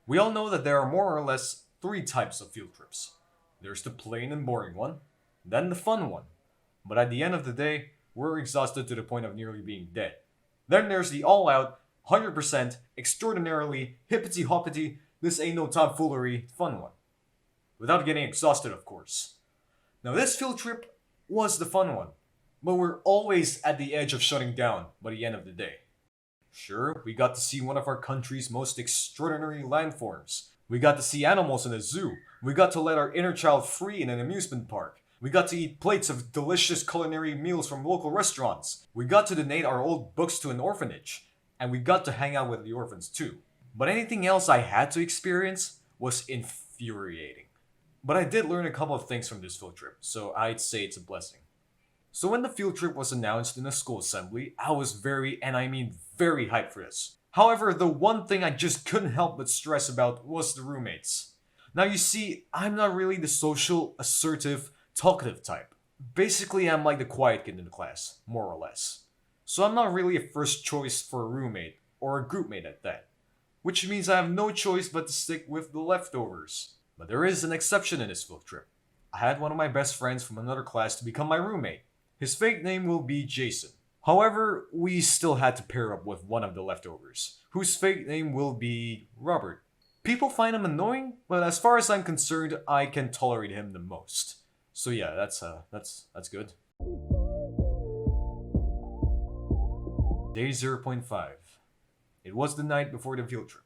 We all know that there are more or less three types of field trips. There's the plain and boring one, then the fun one. But at the end of the day, we're exhausted to the point of nearly being dead. Then there's the all-out, 100%, extraordinarily, hippity-hoppity, this ain't no tomfoolery, fun one. Without getting exhausted, of course. Now this field trip was the fun one, but we're always at the edge of shutting down by the end of the day. Sure, we got to see one of our country's most extraordinary landforms. We got to see animals in a zoo. We got to let our inner child free in an amusement park. We got to eat plates of delicious culinary meals from local restaurants. We got to donate our old books to an orphanage. And we got to hang out with the orphans too. But anything else I had to experience was infuriating. But I did learn a couple of things from this field trip, so I'd say it's a blessing. So when the field trip was announced in the school assembly, I was very, and I mean very hyped for this. However, the one thing I just couldn't help but stress about was the roommates. Now you see, I'm not really the social, assertive, talkative type. Basically, I'm like the quiet kid in the class, more or less. So I'm not really a first choice for a roommate, or a groupmate at that. Which means I have no choice but to stick with the leftovers. But there is an exception in this field trip. I had one of my best friends from another class to become my roommate. His fake name will be Jason. However, we still had to pair up with one of the leftovers, whose fake name will be Robert. People find him annoying, but as far as I'm concerned, I can tolerate him the most. So yeah, that's good. Day 0.5. It was the night before the field trip,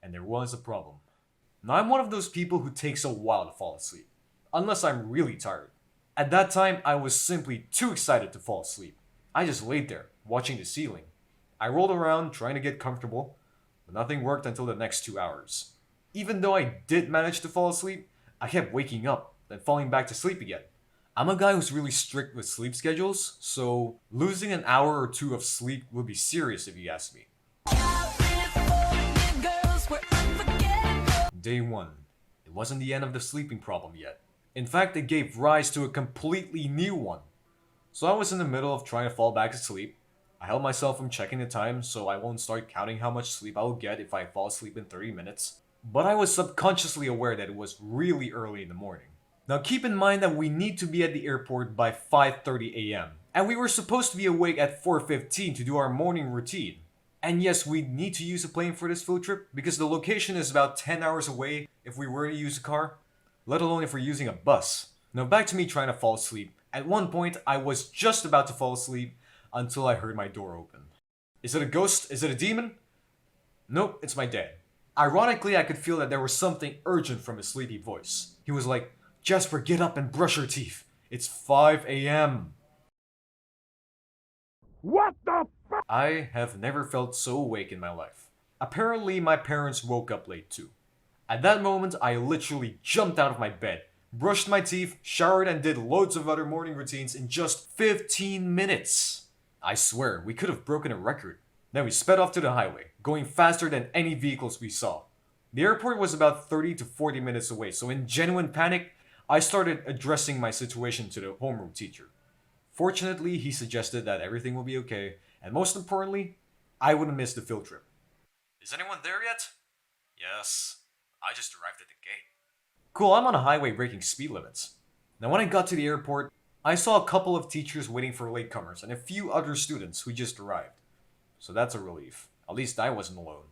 and there was a problem. Now I'm one of those people who takes a while to fall asleep, unless I'm really tired. At that time, I was simply too excited to fall asleep. I just laid there, watching the ceiling. I rolled around trying to get comfortable, but nothing worked until the next 2 hours. Even though I did manage to fall asleep, I kept waking up, then falling back to sleep again. I'm a guy who's really strict with sleep schedules, so losing an hour or two of sleep would be serious if you ask me. Day 1. It wasn't the end of the sleeping problem yet. In fact, it gave rise to a completely new one. So I was in the middle of trying to fall back asleep. I held myself from checking the time so I won't start counting how much sleep I will get if I fall asleep in 30 minutes. But I was subconsciously aware that it was really early in the morning. Now keep in mind that we need to be at the airport by 5:30 a.m. And we were supposed to be awake at 4:15 to do our morning routine. And yes, we need to use a plane for this field trip because the location is about 10 hours away if we were to use a car, let alone if we're using a bus. Now back to me trying to fall asleep. At one point, I was just about to fall asleep until I heard my door open. Is it a ghost? Is it a demon? Nope, it's my dad. Ironically, I could feel that there was something urgent from his sleepy voice. He was like, "Jasper, get up and brush your teeth. It's 5 a.m. What the f- I have never felt so awake in my life. Apparently, my parents woke up late too. At that moment, I literally jumped out of my bed, brushed my teeth, showered, and did loads of other morning routines in just 15 minutes. I swear, we could have broken a record. Then we sped off to the highway, going faster than any vehicles we saw. The airport was about 30 to 40 minutes away, so in genuine panic, I started addressing my situation to the homeroom teacher. Fortunately, he suggested that everything will be okay, and most importantly, I wouldn't miss the field trip. Is anyone there yet? Yes, I just arrived at the gate. Cool, I'm on a highway breaking speed limits. Now when I got to the airport, I saw a couple of teachers waiting for latecomers and a few other students who just arrived. So that's a relief. At least I wasn't alone.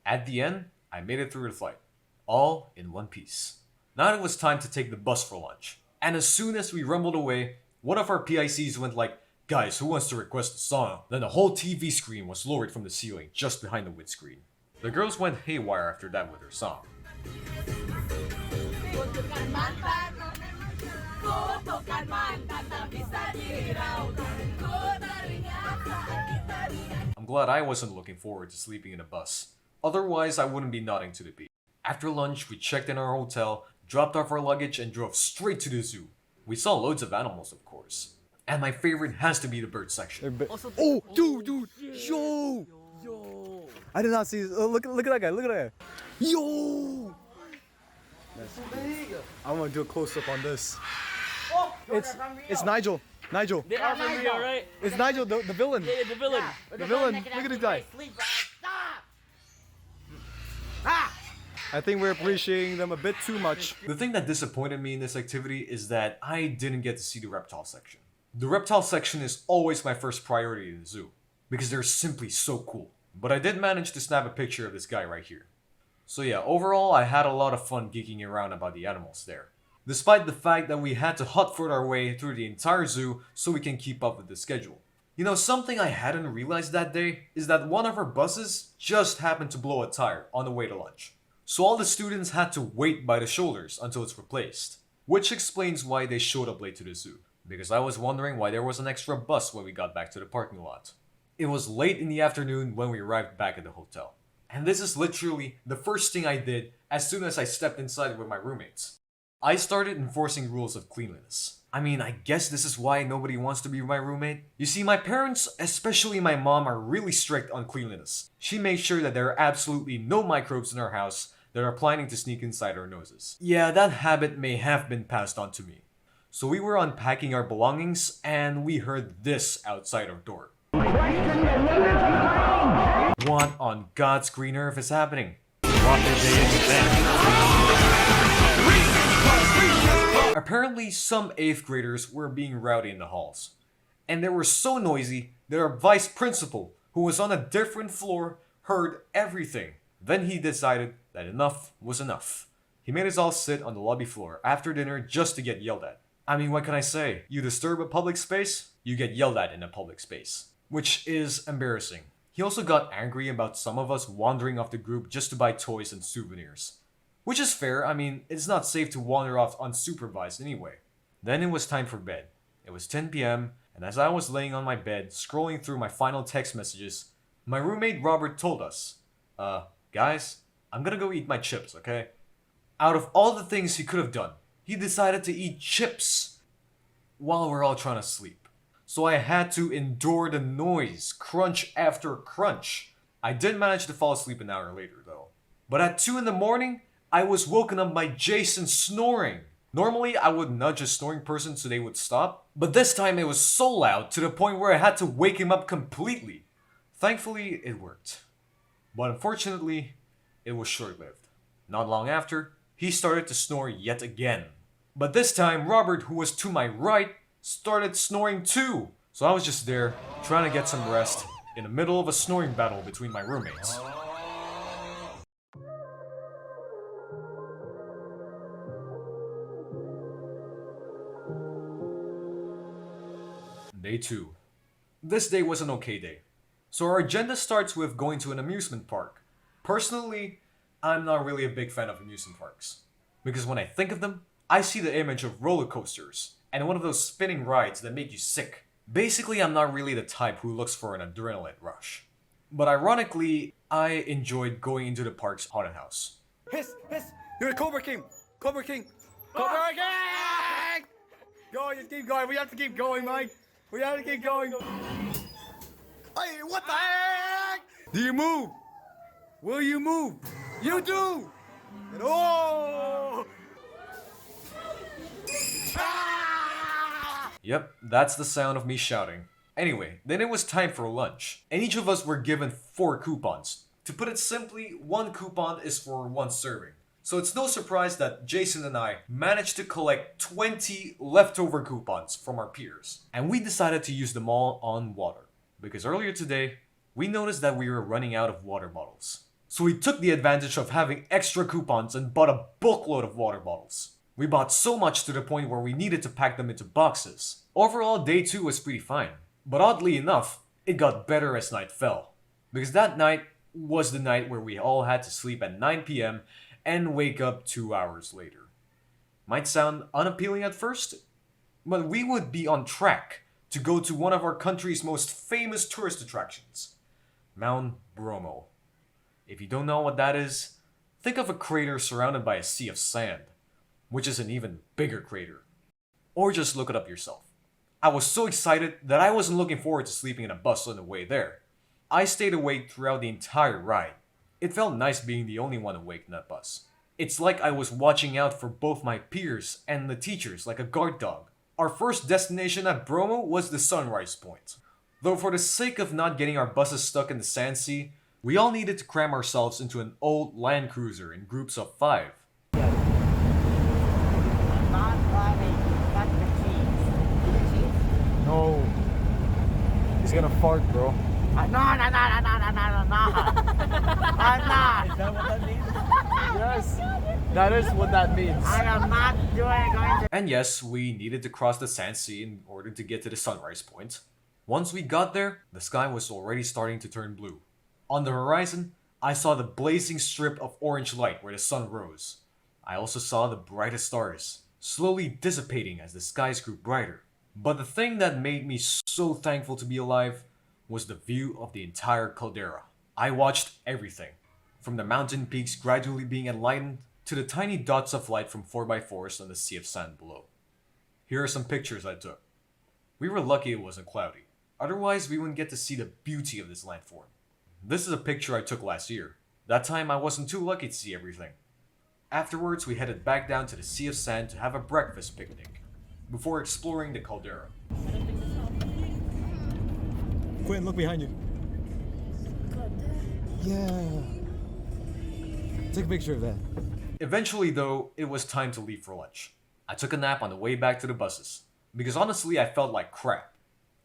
At the end, I made it through the flight. All in one piece. Now it was time to take the bus for lunch. And as soon as we rumbled away, one of our PICs went like, "Guys, who wants to request a song?" Then the whole TV screen was lowered from the ceiling just behind the windscreen. The girls went haywire after that with their song. I'm glad I wasn't looking forward to sleeping in a bus. Otherwise, I wouldn't be nodding to the beat. After lunch, we checked in our hotel, dropped off our luggage, and drove straight to the zoo. We saw loads of animals, of course. And my favorite has to be the bird section. Oh, dude, yo! I did not see this. Oh, look at that guy, look at that guy. Yo! I want to do a close-up on this. It's Nigel. Nigel. They are from real, right? It's Nigel, the villain. Yeah, the villain. The villain. Look at this guy. I think we're appreciating them a bit too much. The thing that disappointed me in this activity is that I didn't get to see the reptile section. The reptile section is always my first priority in the zoo, because they're simply so cool. But I did manage to snap a picture of this guy right here. So yeah, overall I had a lot of fun geeking around about the animals there. Despite the fact that we had to hot-foot our way through the entire zoo so we can keep up with the schedule. You know, something I hadn't realized that day is that one of our buses just happened to blow a tire on the way to lunch. So all the students had to wait by the shoulders until it's replaced. Which explains why they showed up late to the zoo. Because I was wondering why there was an extra bus when we got back to the parking lot. It was late in the afternoon when we arrived back at the hotel. And this is literally the first thing I did as soon as I stepped inside with my roommates. I started enforcing rules of cleanliness. I mean, I guess this is why nobody wants to be my roommate. You see, my parents, especially my mom, are really strict on cleanliness. She makes sure that there are absolutely no microbes in our house that are planning to sneak inside our noses. Yeah, that habit may have been passed on to me. So we were unpacking our belongings and we heard this outside our door. What on God's green earth is happening? What did they invent? Apparently, some 8th graders were being rowdy in the halls. And they were so noisy that our vice principal, who was on a different floor, heard everything. Then he decided that enough was enough. He made us all sit on the lobby floor after dinner just to get yelled at. I mean, what can I say? You disturb a public space, you get yelled at in a public space. Which is embarrassing. He also got angry about some of us wandering off the group just to buy toys and souvenirs. Which is fair, I mean, it's not safe to wander off unsupervised anyway. Then it was time for bed. It was 10 p.m., and as I was laying on my bed, scrolling through my final text messages, my roommate Robert told us, guys, I'm gonna go eat my chips, okay? Out of all the things he could have done, he decided to eat chips while we're all trying to sleep. So I had to endure the noise, crunch after crunch. I did manage to fall asleep an hour later though. But at 2 in the morning, I was woken up by Jason snoring. Normally, I would nudge a snoring person so they would stop, but this time it was so loud to the point where I had to wake him up completely. Thankfully, it worked. But unfortunately, it was short-lived. Not long after, he started to snore yet again. But this time, Robert, who was to my right, started snoring too. So I was just there, trying to get some rest, in the middle of a snoring battle between my roommates. Day 2. This day was an okay day. So our agenda starts with going to an amusement park. Personally, I'm not really a big fan of amusement parks. Because when I think of them, I see the image of roller coasters and one of those spinning rides that make you sick. Basically, I'm not really the type who looks for an adrenaline rush. But ironically, I enjoyed going into the park's haunted house. Hiss! You're a Cobra King! Cobra King! Cobra King! Go, just keep going. We have to keep going, Mike. We have to keep going. Hey, what the heck? Do you move? Will you move? You do! And oh! Yep, that's the sound of me shouting. Anyway, then it was time for lunch, and each of us were given 4 coupons. To put it simply, 1 coupon is for 1 serving. So it's no surprise that Jason and I managed to collect 20 leftover coupons from our peers. And we decided to use them all on water. Because earlier today, we noticed that we were running out of water bottles. So we took the advantage of having extra coupons and bought a bulkload of water bottles. We bought so much to the point where we needed to pack them into boxes. Overall, day 2 was pretty fine. But oddly enough, it got better as night fell. Because that night was the night where we all had to sleep at 9 p.m. and wake up 2 hours later. Might sound unappealing at first, but we would be on track to go to one of our country's most famous tourist attractions, Mount Bromo. If you don't know what that is, think of a crater surrounded by a sea of sand, which is an even bigger crater. Or just look it up yourself. I was so excited that I wasn't looking forward to sleeping in a bus on the way there. I stayed awake throughout the entire ride. It felt nice being the only one awake in that bus. It's like I was watching out for both my peers and the teachers like a guard dog. Our first destination at Bromo was the Sunrise Point. Though for the sake of not getting our buses stuck in the sand sea, We all needed to cram ourselves into an old Land Cruiser in groups of 5. I'm not planning to cut the cheese. No. He's gonna fart, bro. No. I'm not. Is that what that means? Yes. That is what that means. I am not going to. And yes, we needed to cross the sand sea in order to get to the sunrise point. Once we got there, the sky was already starting to turn blue. On the horizon, I saw the blazing strip of orange light where the sun rose. I also saw the brightest stars, slowly dissipating as the skies grew brighter. But the thing that made me so thankful to be alive was the view of the entire caldera. I watched everything, from the mountain peaks gradually being enlightened to the tiny dots of light from 4x4s on the sea of sand below. Here are some pictures I took. We were lucky it wasn't cloudy, otherwise we wouldn't get to see the beauty of this landform. This is a picture I took last year. That time I wasn't too lucky to see everything. Afterwards, we headed back down to the Sea of Sand to have a breakfast picnic, before exploring the caldera. Quinn, look behind you. Yeah. Take a picture of that. Eventually though, it was time to leave for lunch. I took a nap on the way back to the buses, because honestly I felt like crap.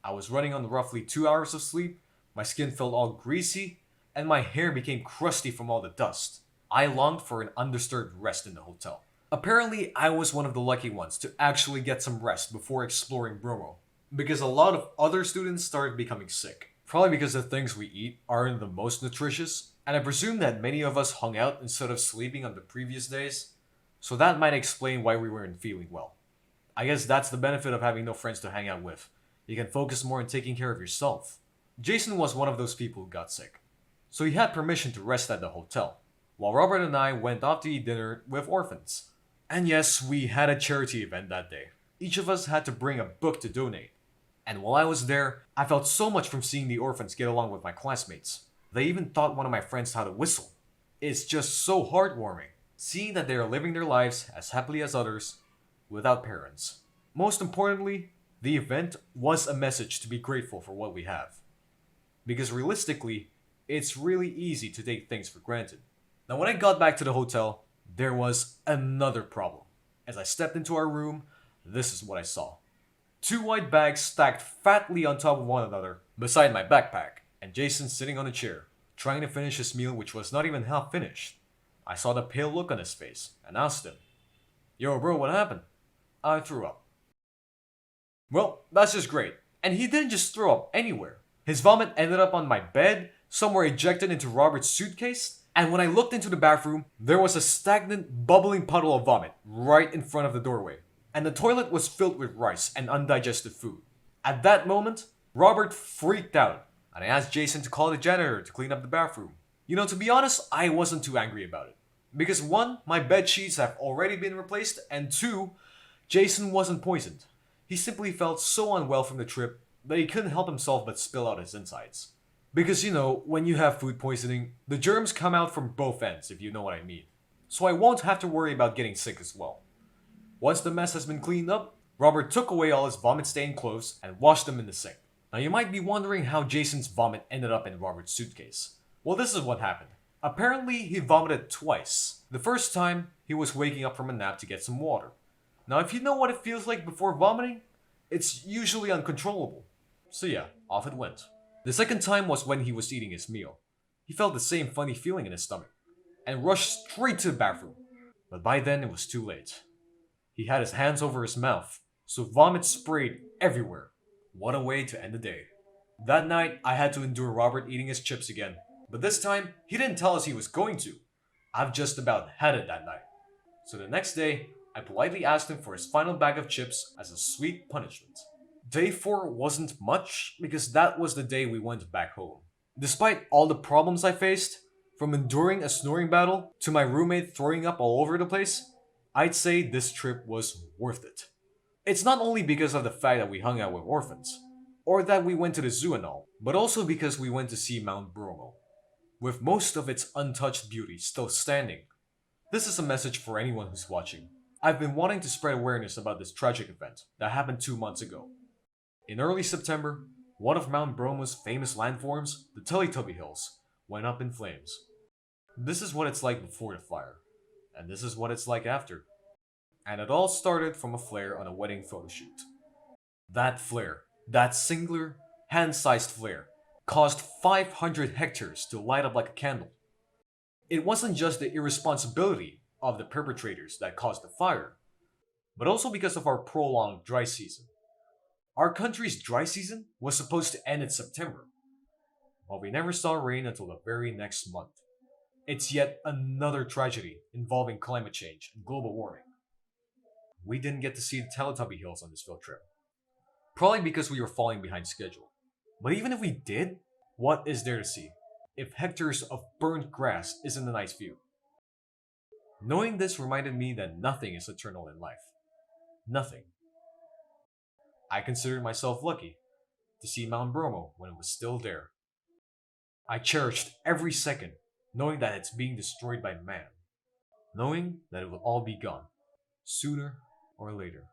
I was running on roughly 2 hours of sleep, my skin felt all greasy, and my hair became crusty from all the dust. I longed for an undisturbed rest in the hotel. Apparently, I was one of the lucky ones to actually get some rest before exploring Bromo, because a lot of other students started becoming sick. Probably because the things we eat aren't the most nutritious, and I presume that many of us hung out instead of sleeping on the previous days, so that might explain why we weren't feeling well. I guess that's the benefit of having no friends to hang out with. You can focus more on taking care of yourself. Jason was one of those people who got sick, so he had permission to rest at the hotel, while Robert and I went off to eat dinner with orphans. And yes, we had a charity event that day. Each of us had to bring a book to donate. And while I was there, I felt so much from seeing the orphans get along with my classmates. They even taught one of my friends how to whistle. It's just so heartwarming, seeing that they are living their lives as happily as others, without parents. Most importantly, the event was a message to be grateful for what we have. Because realistically, it's really easy to take things for granted. Now when I got back to the hotel, there was another problem. As I stepped into our room, this is what I saw. 2 white bags stacked fatly on top of one another beside my backpack, and Jason sitting on a chair, trying to finish his meal which was not even half finished. I saw the pale look on his face and asked him, "Yo bro, what happened?" I threw up. Well, that's just great. And he didn't just throw up anywhere. His vomit ended up on my bed, somewhere ejected into Robert's suitcase, and when I looked into the bathroom, there was a stagnant, bubbling puddle of vomit right in front of the doorway. And the toilet was filled with rice and undigested food. At that moment, Robert freaked out, and I asked Jason to call the janitor to clean up the bathroom. You know, to be honest, I wasn't too angry about it. Because 1, my bed sheets have already been replaced, and 2, Jason wasn't poisoned. He simply felt so unwell from the trip that he couldn't help himself but spill out his insides. Because you know, when you have food poisoning, the germs come out from both ends, if you know what I mean. So I won't have to worry about getting sick as well. Once the mess has been cleaned up, Robert took away all his vomit-stained clothes and washed them in the sink. Now you might be wondering how Jason's vomit ended up in Robert's suitcase. Well, this is what happened. Apparently, he vomited twice. The first time, he was waking up from a nap to get some water. Now if you know what it feels like before vomiting, it's usually uncontrollable. So yeah, off it went. The second time was when he was eating his meal. He felt the same funny feeling in his stomach, and rushed straight to the bathroom. But by then it was too late. He had his hands over his mouth, so vomit sprayed everywhere. What a way to end the day. That night, I had to endure Robert eating his chips again. But this time, he didn't tell us he was going to. I've just about had it that night. So the next day, I politely asked him for his final bag of chips as a sweet punishment. Day 4 wasn't much, because that was the day we went back home. Despite all the problems I faced, from enduring a snoring battle to my roommate throwing up all over the place, I'd say this trip was worth it. It's not only because of the fact that we hung out with orphans, or that we went to the zoo and all, but also because we went to see Mount Bromo, with most of its untouched beauty still standing. This is a message for anyone who's watching. I've been wanting to spread awareness about this tragic event that happened 2 months ago. In early September, one of Mount Bromo's famous landforms, the Teletubby Hills, went up in flames. This is what it's like before the fire, and this is what it's like after. And it all started from a flare on a wedding photo shoot. That flare, that singular, hand-sized flare, caused 500 hectares to light up like a candle. It wasn't just the irresponsibility of the perpetrators that caused the fire, but also because of our prolonged dry season. Our country's dry season was supposed to end in September, but we never saw rain until the very next month. It's yet another tragedy involving climate change and global warming. We didn't get to see the Teletubby Hills on this field trip, probably because we were falling behind schedule. But even if we did, what is there to see if hectares of burnt grass isn't a nice view? Knowing this reminded me that nothing is eternal in life. Nothing. I considered myself lucky to see Mount Bromo when it was still there. I cherished every second, knowing that it's being destroyed by man, knowing that it will all be gone, sooner or later.